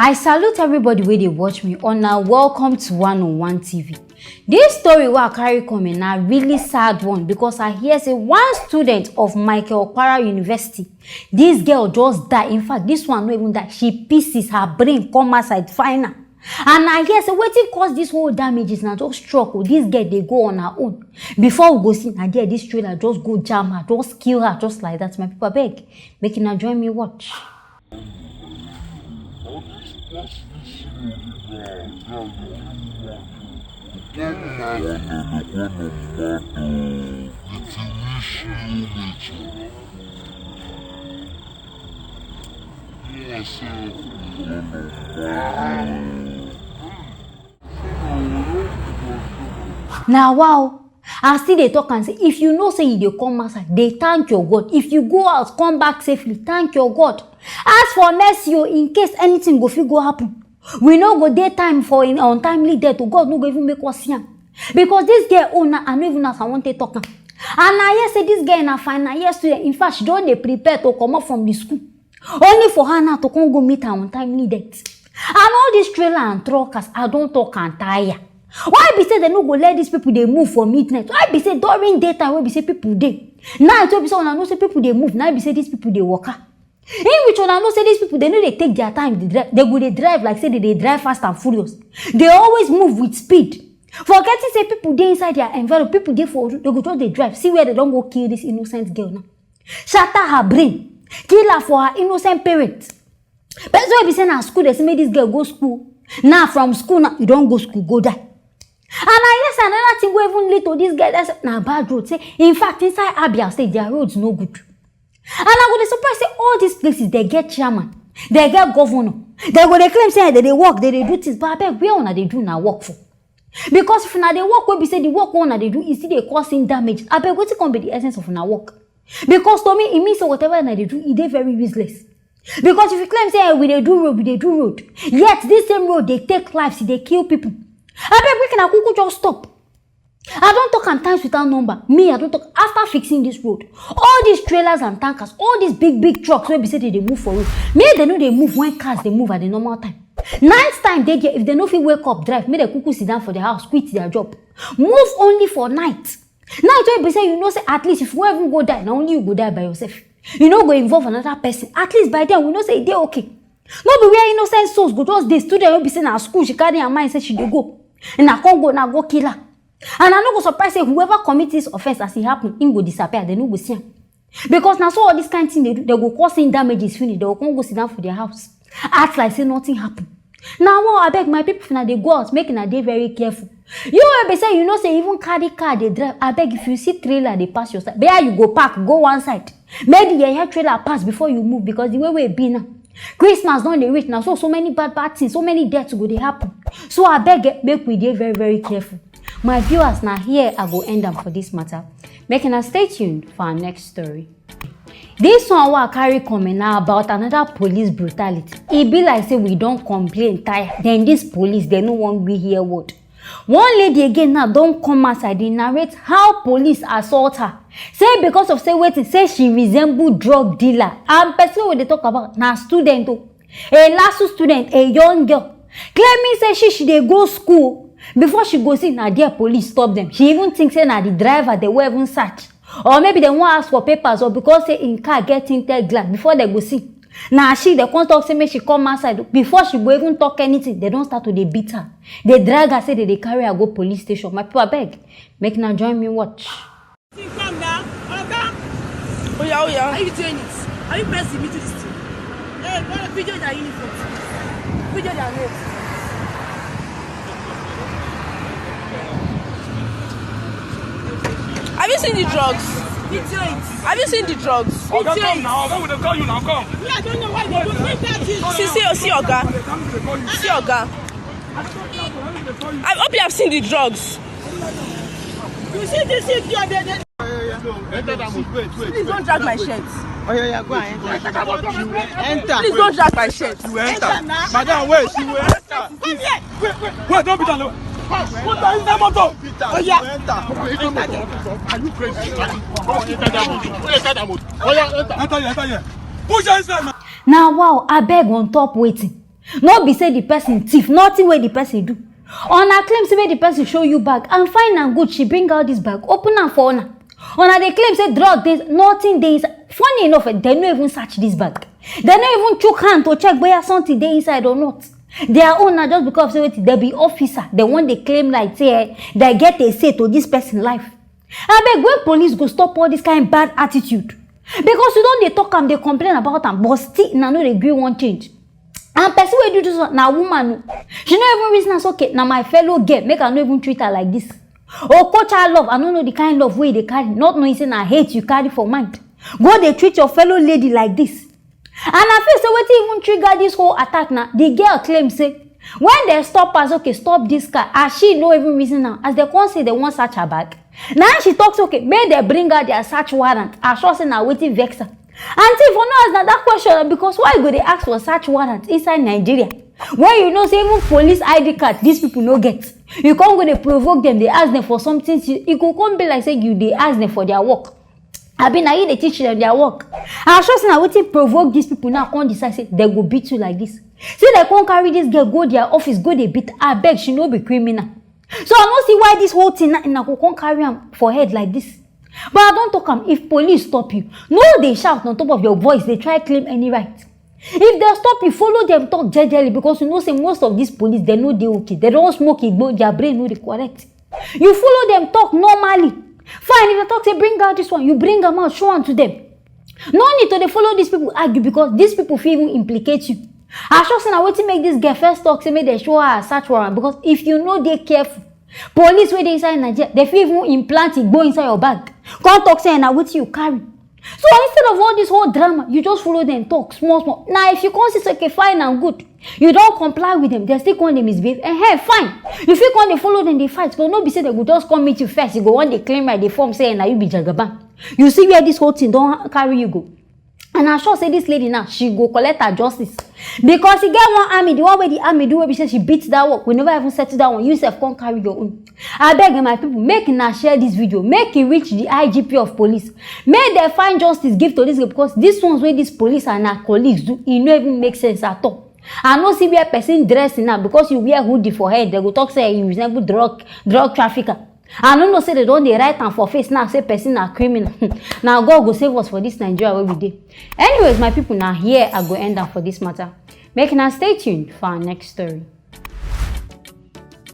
I salute everybody where they watch me on a welcome to 101 TV. This story where I carry coming na really sad one because I hear say one student of Michael Okpara University, this girl just died. In fact, this one not even that she pieces her brain come outside final. And I hear say wetin cause this whole damages na just struck. This girl they go on her own. Before we go see na there this trailer just go jam her, just kill her just like that. My people beg, make una join me watch. Now wow, I see they talk and say if you know say you dey come outside, they thank your God. If you go out, come back safely, thank your God. As for next year, in case anything go fit go happen, we no go dey time for untimely death. To God no go even make us see am. Because this girl owner, I no even as I want to talk am. And I hear say this girl na final year student. In fact, she don dey prepare to come out from the school. Only for her now to come go meet her untimely death. And all these trailer and truckers, I don't talk and tire. Why be say they no go let these people they move for midnight? Why be say during daytime when be say people dey? Now it will be so una know say people they move. Now be say these people they walk. In which una know say these people they know they take their time. They go they drive like say they drive fast and furious. They always move with speed. Forgetting say people they inside their environment. People they for they go just they drive. See where they don't go kill this innocent girl now. Shatter her brain. Kill her for her innocent parents. But so be saying at school they say make this girl go school. Now from school now you don't go school go die. And I guess another thing we even lead to this girl that's na bad road. Say in fact inside Abia State their roads no good. And I go to surprise say all these places they get chairman, they get governor. They go they claim say they work, they do things, but I beg where una they do now work for? Because if una they work where be say the work una they do is still they causing damage. I beg what can be the essence of una work? Because to me it means whatever una they do, it they very useless. Because if you claim say we they do road, yet this same road they take lives, they kill people. I beg we can akuku just stop. I don't talk and times without number. Me, I don't talk after fixing this road. All these trailers and tankers, all these big trucks where be say they move for road. Me, they know they move when cars they move at the normal time. Night time they get if they know if wake up, drive, make the cuckoo sit down for the house, quit their job. Move only for night. Night where be say you know say at least if you ever go die, now only you go die by yourself. You know go involve another person. At least by then we know say they okay. No be where innocent souls go just the student will be saying at school she carry her mind say she dey go. And I can't go now go kill her. And I no go surprise say whoever commit this offense as it happen, him go disappear. They no go see him. Because now so all this kind of thing they do, they go causing damages finish. They will come go sit down for their house. Act like say nothing happen. Now well, I beg my people now they go out making a day very careful. You will be saying you know say even carry car they drive. I beg if you see trailer they pass your side. There you go park, go one side. Maybe your trailer pass before you move because the way we be now. Christmas don't they reach now, so many bad things, so many deaths go they happen. So I beg make we dey very careful. My viewers now here I go end them for this matter. Make una stay tuned for our next story. This one I carry coming now about another police brutality. It be like say we don't complain tire. Then this police they no want we hear what. One lady again now don't come outside and narrate how police assault her. Say because of say waiting, say she resemble drug dealer. And person what they talk about now student too. A last student, a young girl. Claiming say she dey go school. Before she goes in, now their police stop them. She even thinks say now the driver they will even search. Or maybe they won't ask for papers or because say in car get tinted glass before they go see. Now they can't talk say make she come outside. Before she go even talk anything, they don't start to they beat her. They drag her, say they carry her go police station. My people beg, make now join me watch. Come now, oh yeah. Are you doing it? Are you pressing me to this thing? Hey, what video that uniform? Video that red. Have you seen the drugs? Have you seen the drugs? Oh, come now. Why would they call you now? Come. Yeah, I don't know why they don't make that thing. See, Oga. See, Oga. I hope you have seen the drugs. You see this thing here? Please don't drag my shirt. Oh yeah, go and enter. Please don't drag my shirt. You enter. Madam, wait, she will enter. Come here. Wait, don't be done. What are you doing, motor? Oh yeah. Are you crazy? Enter that motor. Oh yeah, enter here. Push her inside, man. Now wow, I beg on top waiting. No be say the person thief, nothing where the person do. On her claim say where the person show you bag and fine and good, she bring out this bag, open am for honor. On her they claim say drug days, nothing days. Funny enough, they no even search this bag. They no even chook hand to check whether something dey inside or not. Their own na just because say they be officer, they want they claim like say they get a say to this person life. I beg when police go stop all this kind of bad attitude. Because you don't they talk am, they complain about am, but still na no dey gree wan change. And person wey do this one na woman. She no even reason as okay, na my fellow girl, make I no even treat her like this. Oh, coach her love, I don't know the kind of love wey they carry, not knowing say na hate you carry for mind. Go they treat your fellow lady like this. And I feel say wetin even trigger this whole attack now. The girl claim say when they stop us, okay, stop this car, as she no even reason now, as they come say they want search her bag. Now she talks okay, may they bring her their search warrant. I sure say now waiting vex her. And if for no ask that question, because why go they ask for search warrant inside Nigeria? Where you know say even police ID card these people no get. You can't go they provoke them, they ask them for something. You could come be like say you they ask them for their work. I been now they teach them their work. I sure say now waiting provoke these people now can't decide say they go beat you like this. See they can't carry this girl go their office, go they beat. I beg she no be criminal. So I don't see why this whole thing now can't carry am for head like this. But I don't talk am if police stop you. No, they shout on top of your voice, they try claim any right. If they stop you, follow them talk jejely because you know say most of these police they know they okay. They don't smoke it, but their brain know they correct. You follow them talk normally. Fine, if they talk say bring out this one, you bring them out, show on to them. No need to they follow these people argue because these people feel even implicate you. I sure say now wait to make this girl first talk say make they show her a search warrant because if you know they careful, police wey dey inside Nigeria, they fit even implant it go inside your bag. Come talk say na wetin you carry. So instead of all this whole drama, you just follow them talk small. Now if you come see okay fine and good, you don't comply with them, they still come dey misbehave. Hey, fine. You fit come dey follow them dey fight, but no be say they go just come meet you first. You go want dey claim right dey form say na you be jagaban. You see where this whole thing don't carry you go. And I sure say this lady now, she go collect her justice. Because she get one army, the one where the army do, where she say she beats that work. We never even settle that one. You self can't carry your own. I beg my people, make na share this video. Make it reach the IGP of police. Make they find justice give to this girl because this ones where this police and our colleagues do, it no even make sense at all. I no see where person dressing now because you wear hoodie for head. They go talk say you resemble drug trafficker. I don't know say they don't they write am for face now say person a criminal. Now God go save us for this Nigeria where we dey. Anyways, my people, now here I go end up for this matter. Make now stay tuned for our next story.